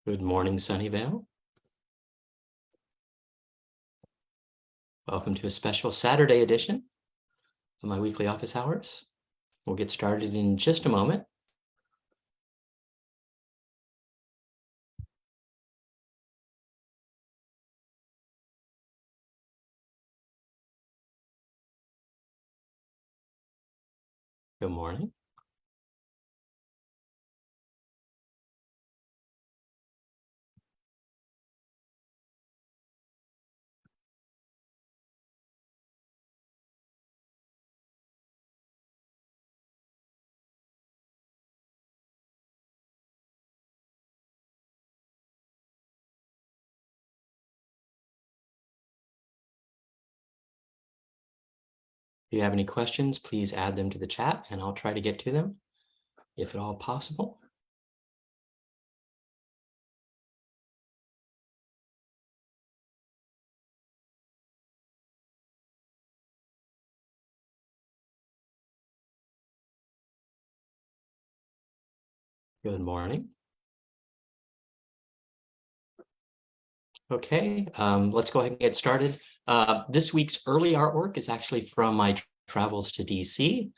Good morning, Sunnyvale. Welcome to a special Saturday edition of my weekly office hours. We'll get started in just a moment. Good morning. If you have any questions, please add them to the chat and I'll try to get to them if at all possible. Good morning. Okay, let's go ahead and get started. This week's early artwork is actually from my travels to DC.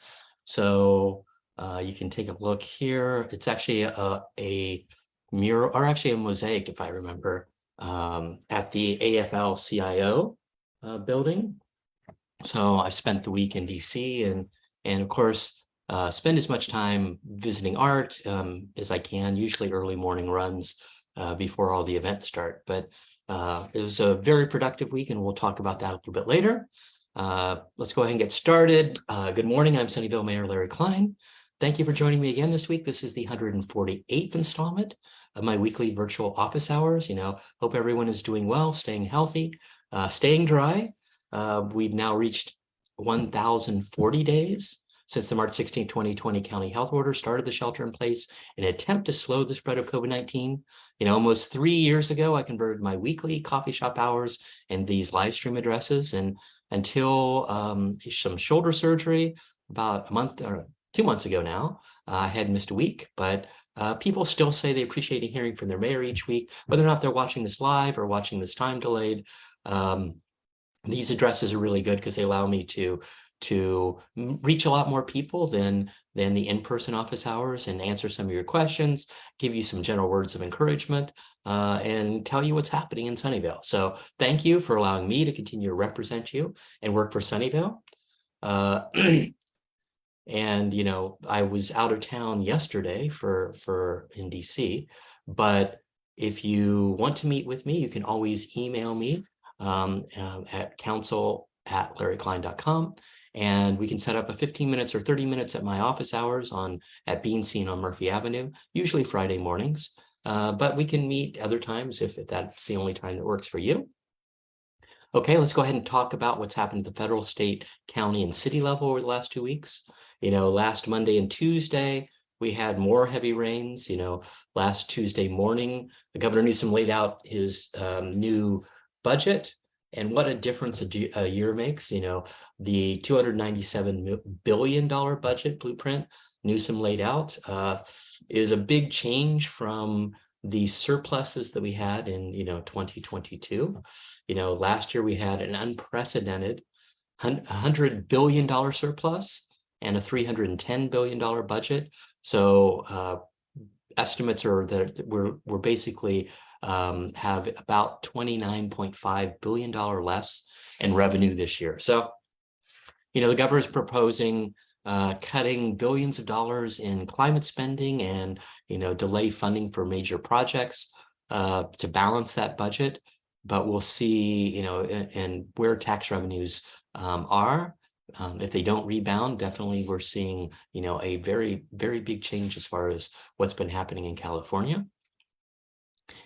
So you can take a look here. It's actually a mural, or actually a mosaic, if I remember, at the AFL-CIO building. So I spent the week in DC and of course, spend as much time visiting art as I can, usually early morning runs before all the events start. But it was a very productive week and we'll talk about that a little bit later. Let's go ahead and get started. Good morning, I'm Sunnyvale Mayor Larry Klein. Thank you for joining me again this week. This is the 148th installment of my weekly virtual office hours. Hope everyone is doing well, staying healthy, staying dry. We've now reached 1,040 days since the March 16, 2020 county health order started the shelter in place in an attempt to slow the spread of COVID-19. Almost 3 years ago, I converted my weekly coffee shop hours and these live stream addresses. And until some shoulder surgery about a month or 2 months ago now, I had missed a week, but people still say they appreciate hearing from their mayor each week, whether or not they're watching this live or watching this time delayed. These addresses are really good because they allow me to reach a lot more people than the in-person office hours and answer some of your questions, give you some general words of encouragement, and tell you what's happening in Sunnyvale. So thank you for allowing me to continue to represent you and work for Sunnyvale. And, I was out of town yesterday for in DC, but if you want to meet with me, you can always email me at council@larryklein.com. And we can set up a 15 minutes or 30 minutes at my office hours at Bean Scene on Murphy Avenue, usually Friday mornings. But we can meet other times if that's the only time that works for you. Okay, let's go ahead and talk about what's happened at the federal, state, county, and city level over the last 2 weeks. Last Monday and Tuesday, we had more heavy rains. Last Tuesday morning, Governor Newsom laid out his new budget. And what a difference a year makes. The $297 billion budget blueprint Newsom laid out is a big change from the surpluses that we had in 2022. Last year we had an unprecedented $100 billion surplus and a $310 billion budget. So estimates are that we're basically have about $29.5 billion less in revenue this year. So, the governor is proposing cutting billions of dollars in climate spending and, delay funding for major projects to balance that budget. But we'll see, and where tax revenues are. If they don't rebound, definitely we're seeing, a very, very big change as far as what's been happening in California.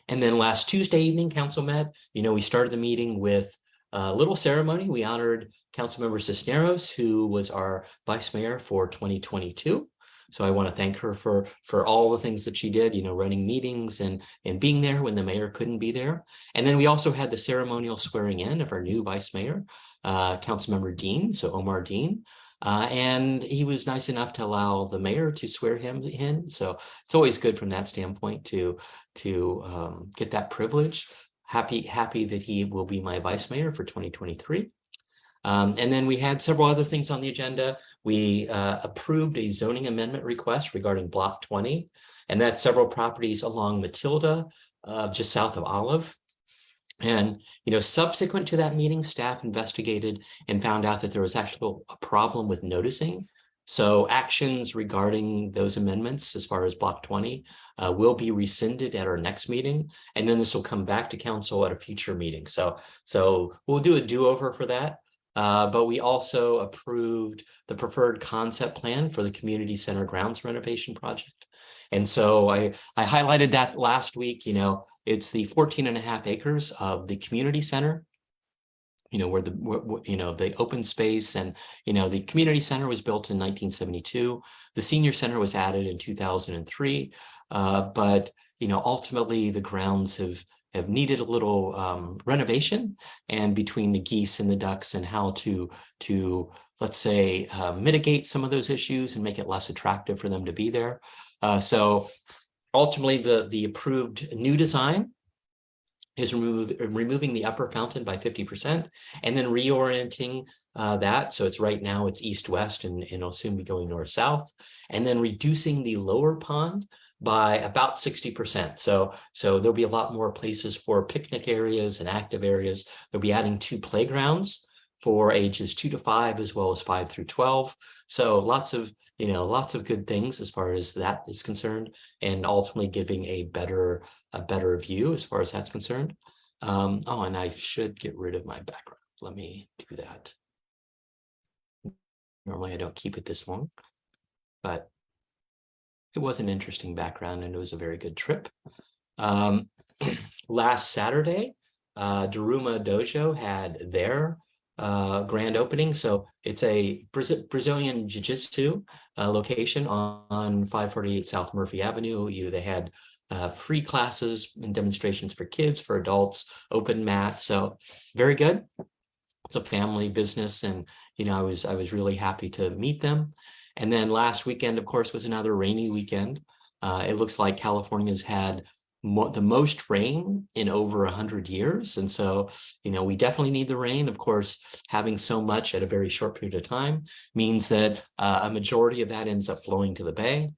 And then last Tuesday evening, council met. We started the meeting with a little ceremony. We honored Councilmember Cisneros, who was our vice mayor for 2022. So I want to thank her for all the things that she did, running meetings and being there when the mayor couldn't be there. And then we also had the ceremonial swearing in of our new vice mayor, Councilmember Dean, so Omar Dean. And he was nice enough to allow the mayor to swear him in. So it's always good from that standpoint to get that privilege. Happy that he will be my vice mayor for 2023. And then we had several other things on the agenda. We approved a zoning amendment request regarding Block 20, and that's several properties along Matilda, just south of Olive. And, subsequent to that meeting, staff investigated and found out that there was actually a problem with noticing. So actions regarding those amendments, as far as Block 20, will be rescinded at our next meeting. And then this will come back to council at a future meeting. So we'll do a do-over for that. But we also approved the preferred concept plan for the community center grounds renovation project. And so I highlighted that last week. It's the 14.5 acres of the community center, where the open space, and, the community center was built in 1972. The senior center was added in 2003. But, ultimately the grounds have needed a little renovation, and between the geese and the ducks and how to let's say mitigate some of those issues and make it less attractive for them to be there. So ultimately the approved new design is removing the upper fountain by 50% and then reorienting that. So right now it's east-west, and it'll soon be going north-south, and then reducing the lower pond by about 60%. So there'll be a lot more places for picnic areas and active areas. They'll be adding 2 playgrounds for ages 2 to 5, as well as 5 through 12. So lots of good things as far as that is concerned, and ultimately giving a better view as far as that's concerned. Oh, and I should get rid of my background. Let me do that. Normally I don't keep it this long, but it was an interesting background and it was a very good trip. Last Saturday, Daruma Dojo had their grand opening. So it's a Brazilian Jiu-Jitsu location on 548 South Murphy Avenue. They had free classes and demonstrations for kids, for adults, open mat. So very good. It's a family business, and I was really happy to meet them. And then last weekend, of course, was another rainy weekend. It looks like California's had the most rain in over 100 years. And so, we definitely need the rain. Of course, having so much at a very short period of time means that a majority of that ends up flowing to the bay.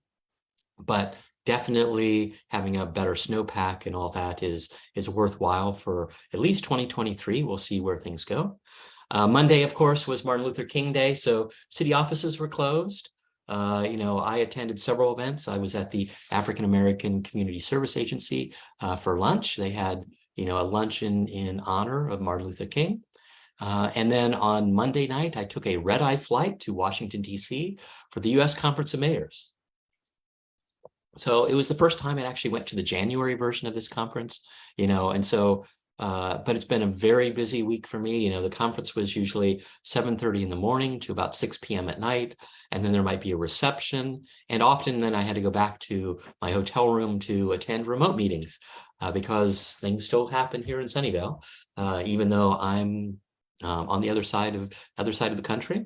But definitely having a better snowpack and all that is worthwhile for at least 2023. We'll see where things go. Monday, of course, was Martin Luther King Day, so city offices were closed. I attended several events. I was at the African American Community Service Agency for lunch. They had, a luncheon in honor of Martin Luther King. And then on Monday night, I took a red-eye flight to Washington, D.C. for the U.S. Conference of Mayors. So it was the first time I actually went to the January version of this conference, and so but it's been a very busy week for me. The conference was usually 7:30 in the morning to about 6 p.m. at night. And then there might be a reception. And often then I had to go back to my hotel room to attend remote meetings because things still happen here in Sunnyvale, even though I'm on the other side of the country.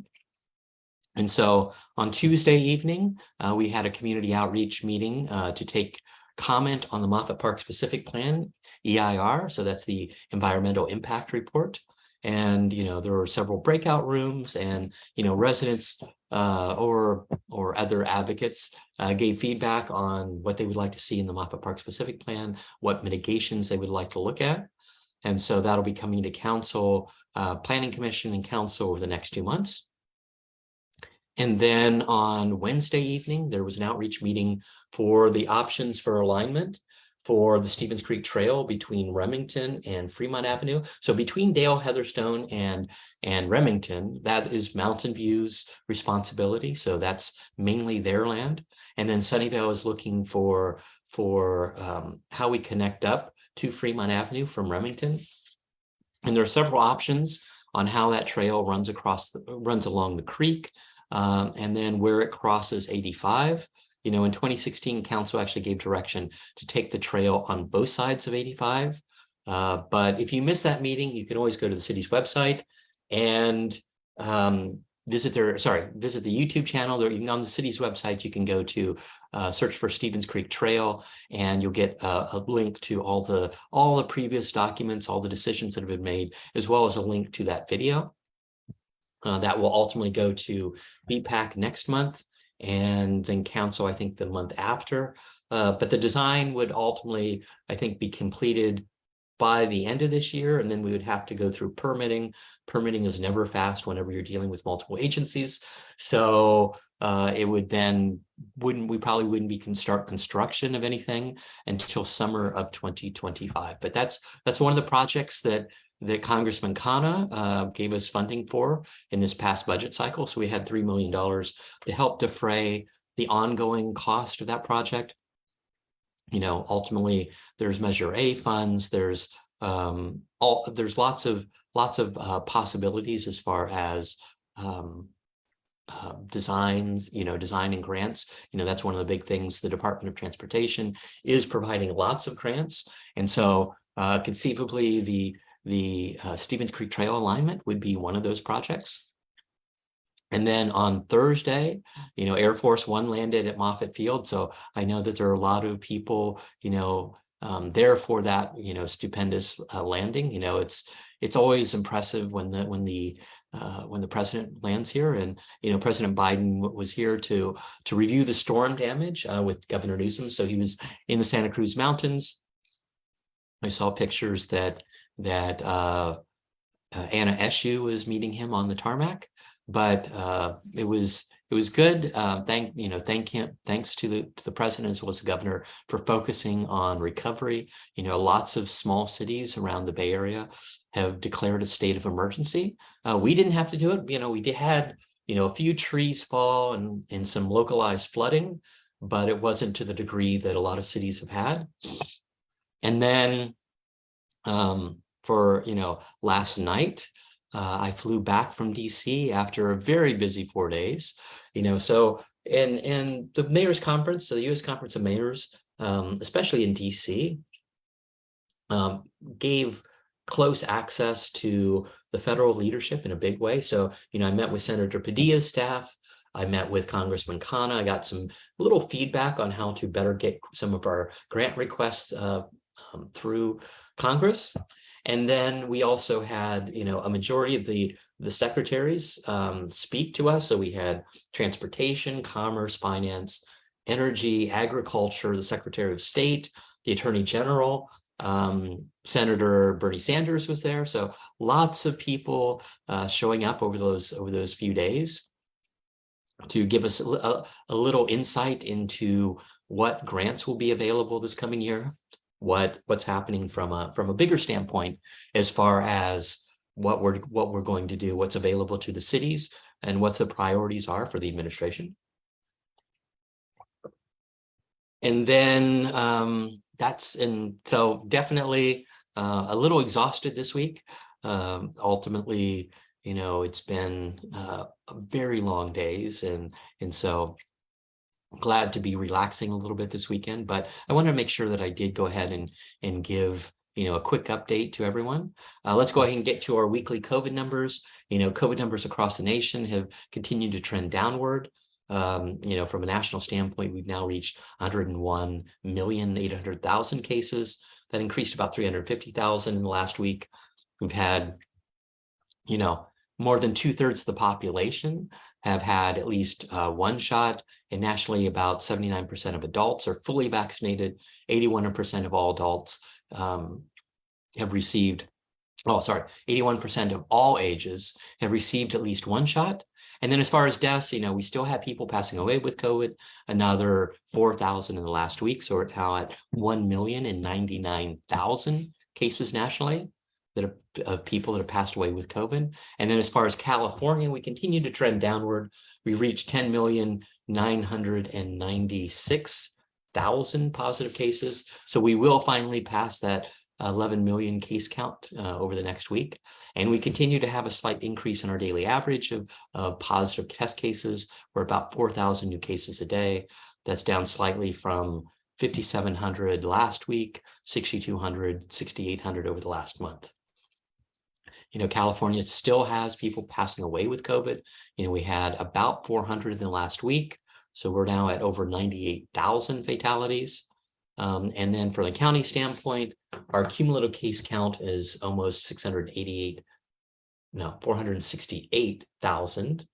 And so on Tuesday evening, we had a community outreach meeting to take comment on the Moffett Park Specific Plan, EIR. So that's the Environmental Impact Report. And, there were several breakout rooms, and, residents or other advocates gave feedback on what they would like to see in the Moffett Park Specific Plan, what mitigations they would like to look at. And so that'll be coming to council, Planning Commission and council over the next 2 months. And then on Wednesday evening, there was an outreach meeting for the options for alignment for the Stevens Creek Trail between Remington and Fremont Avenue. So between Dale, Heatherstone, and Remington, that is Mountain View's responsibility. So that's mainly their land. And then Sunnyvale is looking for how we connect up to Fremont Avenue from Remington. And there are several options on how that trail runs along the creek. And then where it crosses 85, in 2016, council actually gave direction to take the trail on both sides of 85. But if you miss that meeting, you can always go to the city's website and visit the YouTube channel. There, even on the city's website, you can go to search for Stevens Creek Trail, and you'll get a link to all the previous documents, all the decisions that have been made, as well as a link to that video. That will ultimately go to BPAC next month, and then council, I think, the month after. But the design would ultimately, I think, be completed by the end of this year, and then we would have to go through permitting. Permitting is never fast whenever you're dealing with multiple agencies. So it would then, we probably wouldn't start construction of anything until summer of 2025. But that's one of the projects that Congressman Khanna gave us funding for in this past budget cycle. So we had $3 million to help defray the ongoing cost of that project. You know, ultimately, there's Measure A funds. There's lots of possibilities as far as designs, design and grants. That's one of the big things. The Department of Transportation is providing lots of grants, and so conceivably the Stevens Creek Trail alignment would be one of those projects. And then on Thursday, Air Force One landed at Moffett Field. So I know that there are a lot of people, there for that, stupendous landing. It's always impressive when the president lands here, and President Biden was here to review the storm damage with Governor Newsom. So he was in the Santa Cruz Mountains. I saw pictures that Anna Eshoo was meeting him on the tarmac. But it was good. Thanks to the president as well as the governor for focusing on recovery. Lots of small cities around the Bay Area have declared a state of emergency. We didn't have to do it. We had a few trees fall and some localized flooding, but it wasn't to the degree that a lot of cities have had. And then for last night, I flew back from DC after a very busy 4 days, so and the mayor's conference, so the U.S. Conference of Mayors, especially in DC, gave close access to the federal leadership in a big way. So, I met with Senator Padilla's staff. I met with Congressman Khanna. I got some little feedback on how to better get some of our grant requests through Congress. And then we also had, a majority of the secretaries speak to us. So we had Transportation, Commerce, Finance, Energy, Agriculture, the Secretary of State, the Attorney General, Senator Bernie Sanders was there. So lots of people showing up over those few days to give us a little insight into what grants will be available this coming year. What's happening from a bigger standpoint as far as what we're going to do, what's available to the cities, and what the priorities are for the administration. And then so definitely a little exhausted this week. Ultimately, it's been very long days, and so glad to be relaxing a little bit this weekend, but I want to make sure that I did go ahead and give a quick update to everyone. Let's go ahead and get to our weekly COVID numbers. COVID numbers across the nation have continued to trend downward. From a national standpoint, we've now reached 101,800,000 cases. That increased about 350,000 in the last week. We've had, more than 2/3 of the population have had at least one shot, and nationally about 79% of adults are fully vaccinated. 81% of all adults have received, 81% of all ages have received at least one shot. And then as far as deaths, we still have people passing away with COVID, another 4,000 in the last week. So we're now at 1,099,000 cases nationally of people that have passed away with COVID. And then as far as California, we continue to trend downward. We reached 10,996,000 positive cases. So we will finally pass that 11 million case count over the next week. And we continue to have a slight increase in our daily average of positive test cases. We're about 4,000 new cases a day. That's down slightly from 5,700 last week, 6,200, 6,800 over the last month. California still has people passing away with COVID. We had about 400 in the last week. So we're now at over 98,000 fatalities. And then from the county standpoint, our cumulative case count is almost 468,000,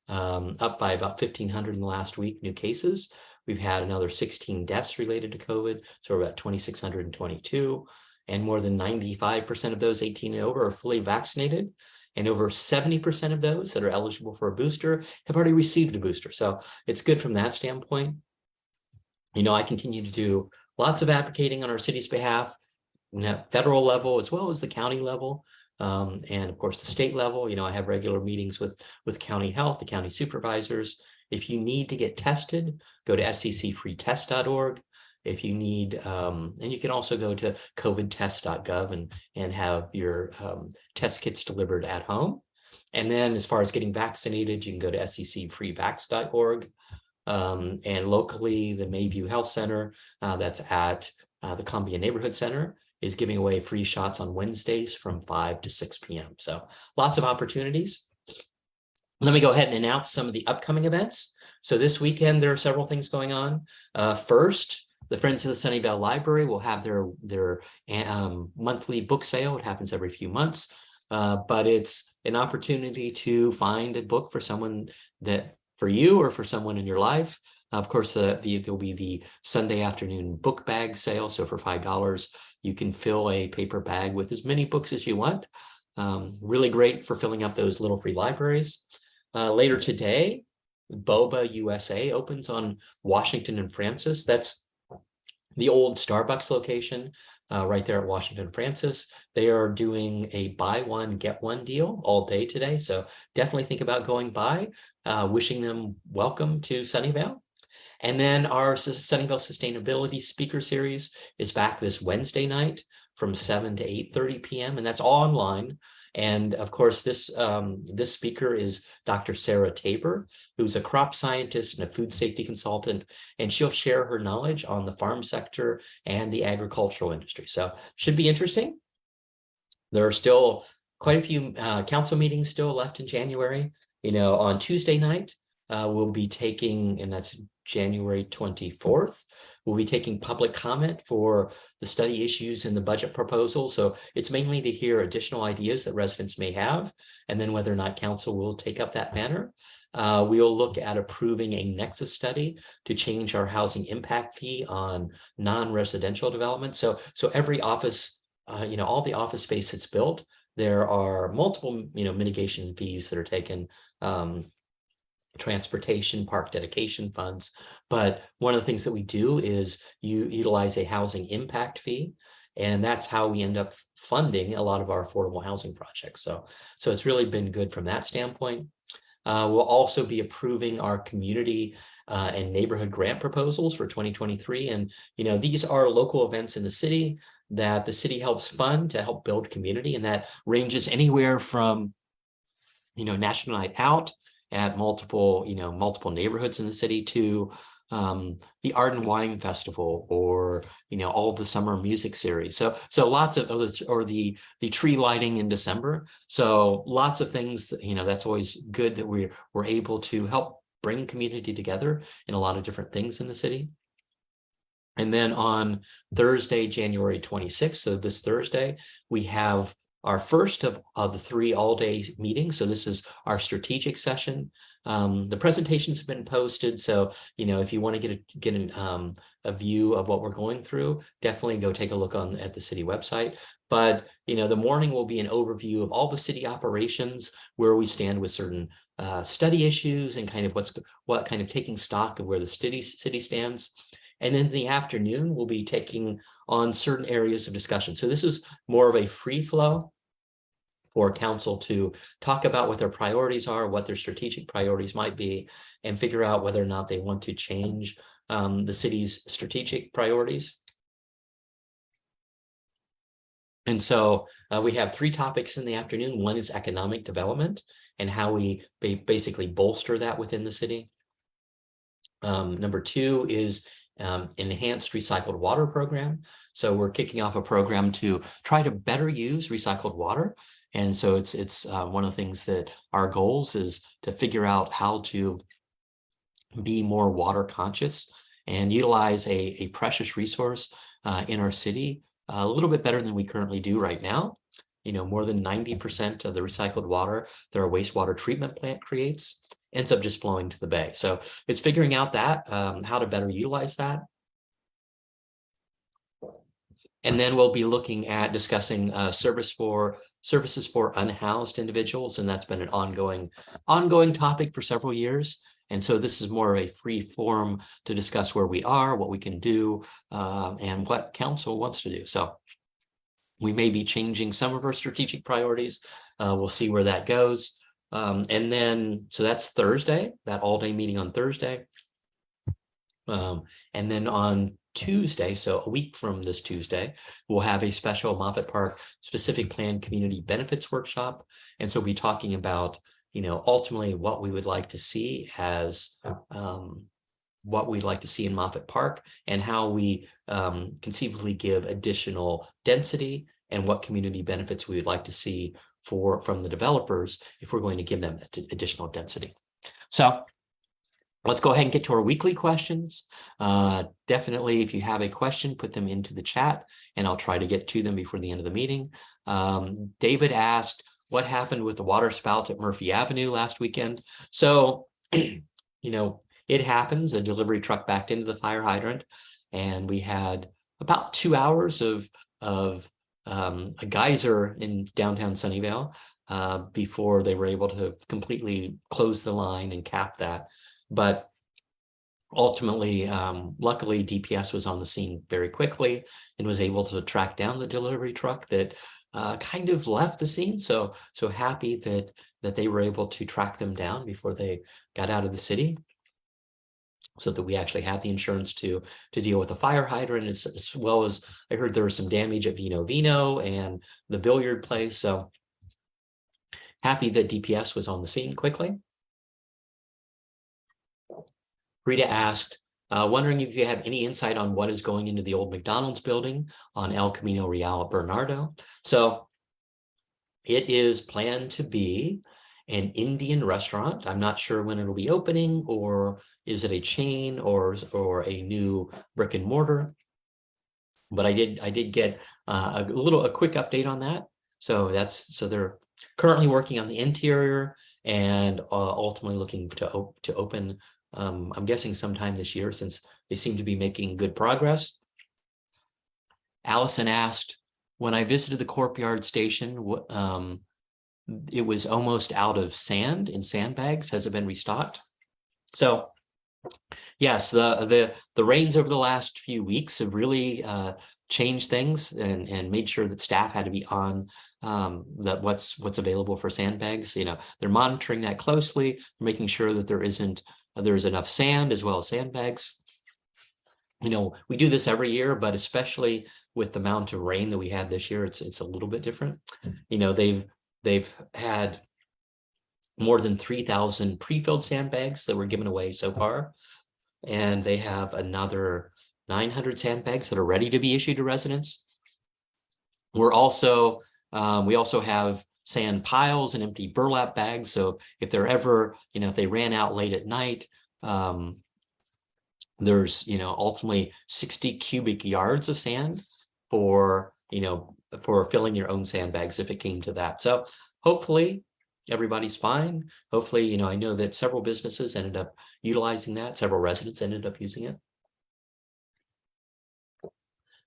up by about 1,500 in the last week, new cases. We've had another 16 deaths related to COVID, so we're about 2,622, and more than 95% of those 18 and over are fully vaccinated, and over 70% of those that are eligible for a booster have already received a booster. So it's good from that standpoint. I continue to do lots of advocating on our city's behalf, federal level as well as the county level. And of course, the state level. I have regular meetings with county health, the county supervisors. If you need to get tested, go to scfreetest.org. If you need, and you can also go to covidtest.gov and have your test kits delivered at home. And then as far as getting vaccinated, you can go to scfreevax.org. And locally, the Mayview Health Center, that's at the Columbia Neighborhood Center, is giving away free shots on Wednesdays from 5 to 6 p.m. So lots of opportunities. Let me go ahead and announce some of the upcoming events. So this weekend, there are several things going on. First, the Friends of the Sunnyvale Library will have their monthly book sale. It happens every few months, but it's an opportunity to find a book for someone for you or for someone in your life. Of course, there'll be the Sunday afternoon book bag sale. So for $5, you can fill a paper bag with as many books as you want. Really great for filling up those little free libraries. Later today, Boba USA opens on Washington and Francis. That's the old Starbucks location right there at Washington and Francis. They are doing a buy one, get one deal all day today. So definitely think about going by. Wishing them welcome to Sunnyvale. And then our Sunnyvale Sustainability Speaker Series is back this Wednesday night from 7 to 8:30 p.m. And that's all online. And of course, this speaker is Dr. Sarah Tabor, who's a crop scientist and a food safety consultant, and she'll share her knowledge on the farm sector and the agricultural industry. So should be interesting. There are still quite a few council meetings still left in January. On Tuesday night, we'll be taking, and that's January 24th, we'll be taking public comment for the study issues in the budget proposal. So it's mainly to hear additional ideas that residents may have, and then whether or not council will take up that matter. We'll look at approving a nexus study to change our housing impact fee on non-residential development. So every office, all the office space that's built, there are multiple, mitigation fees that are taken, transportation, park dedication funds. But one of the things that we do is you utilize a housing impact fee, and that's how we end up funding a lot of our affordable housing projects. So it's really been good from that standpoint. We'll also be approving our community and neighborhood grant proposals for 2023. And, these are local events in the city that the city helps fund to help build community. And that ranges anywhere from, National Night Out at multiple neighborhoods in the city to the Art and Wine Festival, or all of the summer music series. So lots of, or the tree lighting in December. So lots of things. That's always good that we're able to help bring community together in a lot of different things in the city. And then on Thursday, January 26th, so this Thursday, we have our first of the 3 all-day meetings. So this is our strategic session. The presentations have been posted. So, if you want to get a view of what we're going through, definitely go take a look at the city website. But, the morning will be an overview of all the city operations, where we stand with certain study issues, and kind of what kind of taking stock of where the city stands. And then in the afternoon, we'll be taking on certain areas of discussion. So this is more of a free flow for council to talk about what their priorities are, what their strategic priorities might be, and figure out whether or not they want to change the city's strategic priorities. And so we have 3 topics in the afternoon. One is economic development and how we basically bolster that within the city. Number 2 is enhanced recycled water program. So we're kicking off a program to try to better use recycled water. And so it's one of the things that our goals is to figure out how to be more water conscious and utilize a precious resource in our city a little bit better than we currently do right now. You know, more than 90% of the recycled water that our wastewater treatment plant creates ends up just flowing to the bay. So it's figuring out that, how to better utilize that. And then we'll be looking at discussing services for unhoused individuals, and that's been an ongoing topic for several years. And so this is more of a free forum to discuss where we are, what we can do, and what council wants to do. So we may be changing some of our strategic priorities. We'll see where that goes. And then, so that's Thursday, that all-day meeting on Thursday. And then on Tuesday, so a week from this Tuesday, we'll have a special Moffett Park specific plan community benefits workshop. And so we'll be talking about, you know, ultimately what we would like to see as what we'd like to see in Moffett Park and how we conceivably give additional density and what community benefits we would like to see from the developers if we're going to give them additional density. So let's go ahead and get to our weekly questions. Definitely, if you have a question, put them into the chat and I'll try to get to them before the end of the meeting. David asked, what happened with the water spout at Murphy Avenue last weekend? So, you know, it happens, a delivery truck backed into the fire hydrant and we had about 2 hours of a geyser in downtown Sunnyvale before they were able to completely close the line and cap that. But ultimately, luckily, DPS was on the scene very quickly and was able to track down the delivery truck that kind of left the scene. So happy that they were able to track them down before they got out of the city, so that we actually had the insurance to deal with the fire hydrant, as well as I heard there was some damage at Vino Vino and the billiard place. So happy that DPS was on the scene quickly. Rita asked, wondering if you have any insight on what is going into the old McDonald's building on El Camino Real at Bernardo. So it is planned to be an Indian restaurant. I'm not sure when it'll be opening, or is it a chain or a new brick and mortar? But I did get a quick update on that. So they're currently working on the interior and ultimately looking to open. I'm guessing sometime this year, since they seem to be making good progress. Allison asked, when I visited the Courtyard station, it was almost out of sand in sandbags. Has it been restocked? So yes, the rains over the last few weeks have really changed things and made sure that staff had to be on that what's available for sandbags. You know, they're monitoring that closely, making sure that there's enough sand as well as sandbags. You know, we do this every year, but especially with the amount of rain that we had this year, it's a little bit different. You know, they've had more than 3,000 pre-filled sandbags that were given away so far, and they have another 900 sandbags that are ready to be issued to residents. We also have sand piles and empty burlap bags. So if they're ever, you know, if they ran out late at night, there's, you know, ultimately 60 cubic yards of sand for filling your own sandbags if it came to that. So hopefully everybody's fine. Hopefully, you know, I know that several businesses ended up utilizing that. Several residents ended up using it.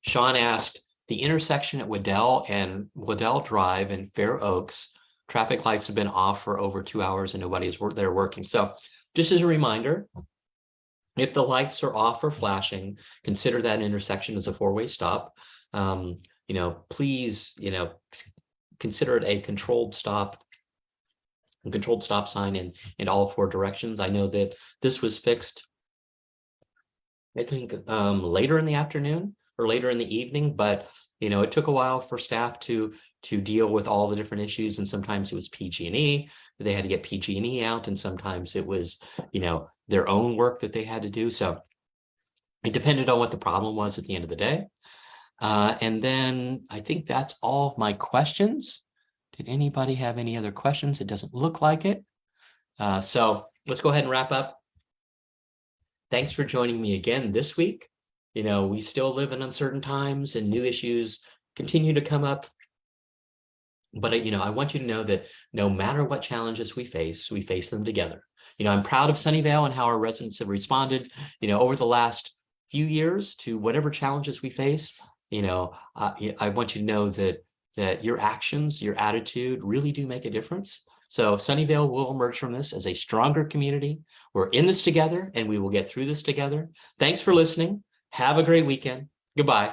Sean asked, the intersection at Waddell Drive and Fair Oaks, traffic lights have been off for over 2 hours and nobody's there working. So just as a reminder, if the lights are off or flashing, consider that intersection as a four-way stop. You know, please, you know, consider it a controlled stop sign in all four directions. I know that this was fixed, I think, later in the afternoon or later in the evening, but you know, it took a while for staff to deal with all the different issues, and sometimes it was PG&E. They had to get PG&E out, and sometimes it was, you know, their own work that they had to do. So it depended on what the problem was at the end of the day. And then I think that's all of my questions. Did anybody have any other questions? It doesn't look like it. So let's go ahead and wrap up. Thanks for joining me again this week. You know, we still live in uncertain times and new issues continue to come up. But, you know, I want you to know that no matter what challenges we face them together. You know, I'm proud of Sunnyvale and how our residents have responded, you know, over the last few years to whatever challenges we face. You know, I want you to know that your actions, your attitude really do make a difference. So Sunnyvale will emerge from this as a stronger community. We're in this together and we will get through this together. Thanks for listening. Have a great weekend. Goodbye.